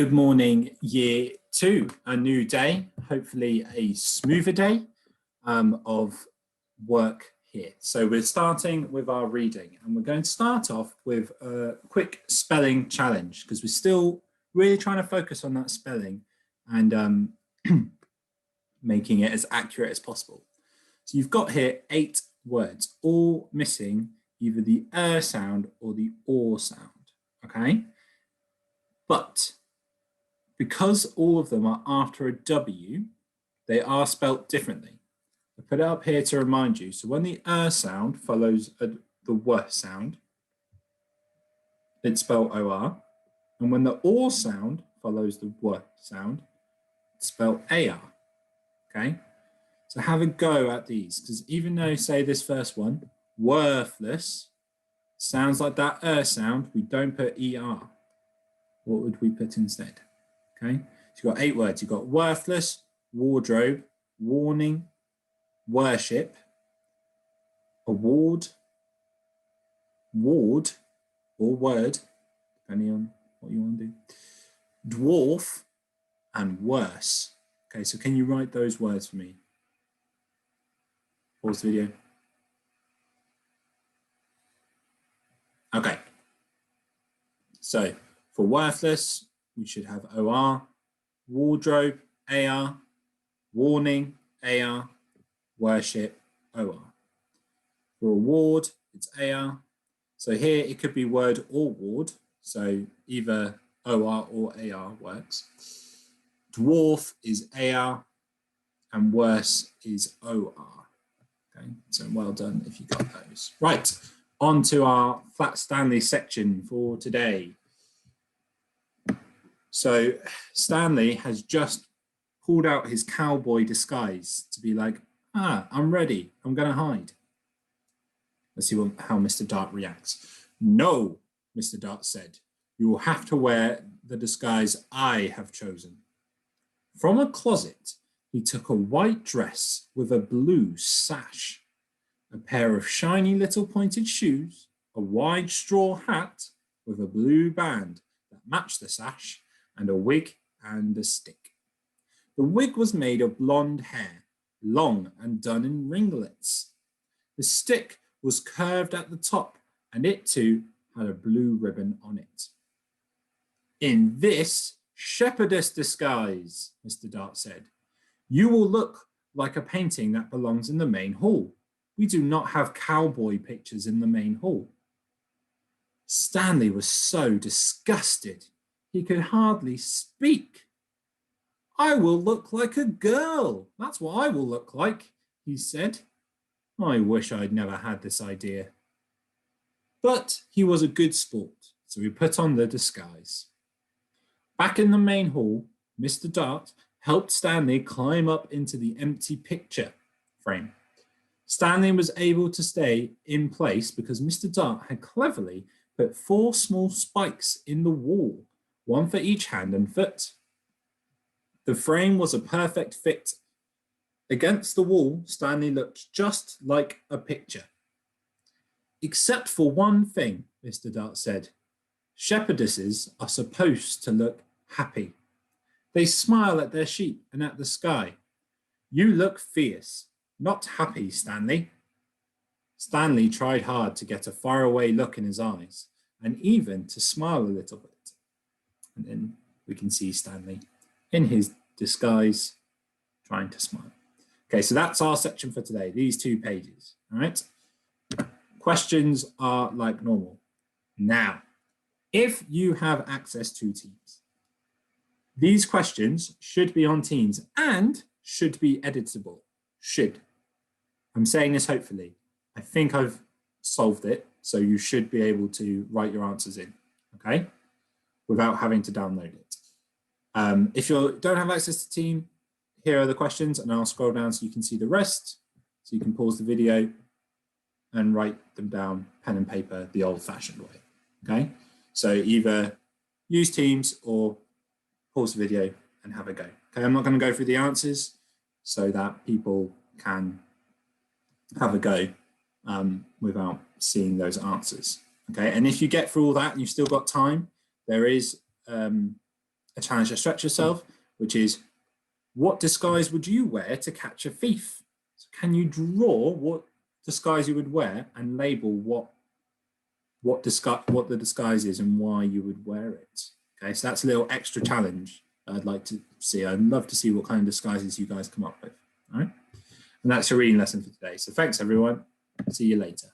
Good morning, year two, a new day, hopefully a smoother day of work here. So we're starting with our reading, and we're going to start off with a quick spelling challenge because we're still really trying to focus on that spelling and making it as accurate as possible. So you've got here 8 words, all missing either the sound or the or sound, okay? But because all of them are after a W, they are spelt differently. I put it up here to remind you. So when the sound follows the W sound, it's spelled OR. And when the OR sound follows the W sound, it's spelled AR. Okay? So have a go at these, because even though, say, this first one, worthless, sounds like that sound, we don't put ER. What would we put instead? Okay, so you've got 8 words. You've got worthless, wardrobe, warning, worship, award, ward, or word, depending on what you want to do, dwarf, and worse. Okay, so can you write those words for me? Pause the video. Okay, so for worthless, we should have OR, wardrobe, AR, warning, AR, worship, OR. For award, it's AR. So here it could be word or ward, so either OR or AR works. Dwarf is AR, and worse is OR. Okay, so well done if you got those. Right, on to our Flat Stanley section for today. So Stanley has just pulled out his cowboy disguise to be like, I'm ready, I'm going to hide. Let's see how Mr. Dart reacts. No, Mr. Dart said, you will have to wear the disguise I have chosen. From a closet, he took a white dress with a blue sash, a pair of shiny little pointed shoes, a wide straw hat with a blue band that matched the sash, and a wig and a stick. The wig was made of blonde hair, long and done in ringlets. The stick was curved at the top, and it too had a blue ribbon on it. In this shepherdess disguise, Mr. Dart said, you will look like a painting that belongs in the main hall. We do not have cowboy pictures in the main hall. Stanley was so disgusted. He could hardly speak. I will look like a girl. That's what I will look like, he said. I wish I'd never had this idea. But he was a good sport, so he put on the disguise. Back in the main hall, Mr. Dart helped Stanley climb up into the empty picture frame. Stanley was able to stay in place because Mr. Dart had cleverly put 4 small spikes in the wall, 1 for each hand and foot. The frame was a perfect fit. Against the wall, Stanley looked just like a picture. Except for one thing, Mr. Dart said. Shepherdesses are supposed to look happy. They smile at their sheep and at the sky. You look fierce, not happy, Stanley. Stanley tried hard to get a faraway look in his eyes and even to smile a little bit. And then we can see Stanley in his disguise trying to smile. Okay, so that's our section for today, these 2 pages, all right? Questions are like normal. Now, if you have access to Teams, these questions should be on Teams and should be editable. Should. I'm saying this hopefully. I think I've solved it, so you should be able to write your answers in, okay? Without having to download it. If you don't have access to Team, here are the questions, and I'll scroll down so you can see the rest. So you can pause the video and write them down, pen and paper, the old-fashioned way, okay? So either use Teams or pause the video and have a go. Okay, I'm not going to go through the answers so that people can have a go without seeing those answers. Okay, and if you get through all that and you've still got time, there is a a challenge to stretch yourself, which is, what disguise would you wear to catch a thief? So can you draw what disguise you would wear and label what the disguise is and why you would wear it? Okay, so that's a little extra challenge I'd like to see. I'd love to see what kind of disguises you guys come up with. All right, and that's your reading lesson for today. So thanks, everyone. See you later.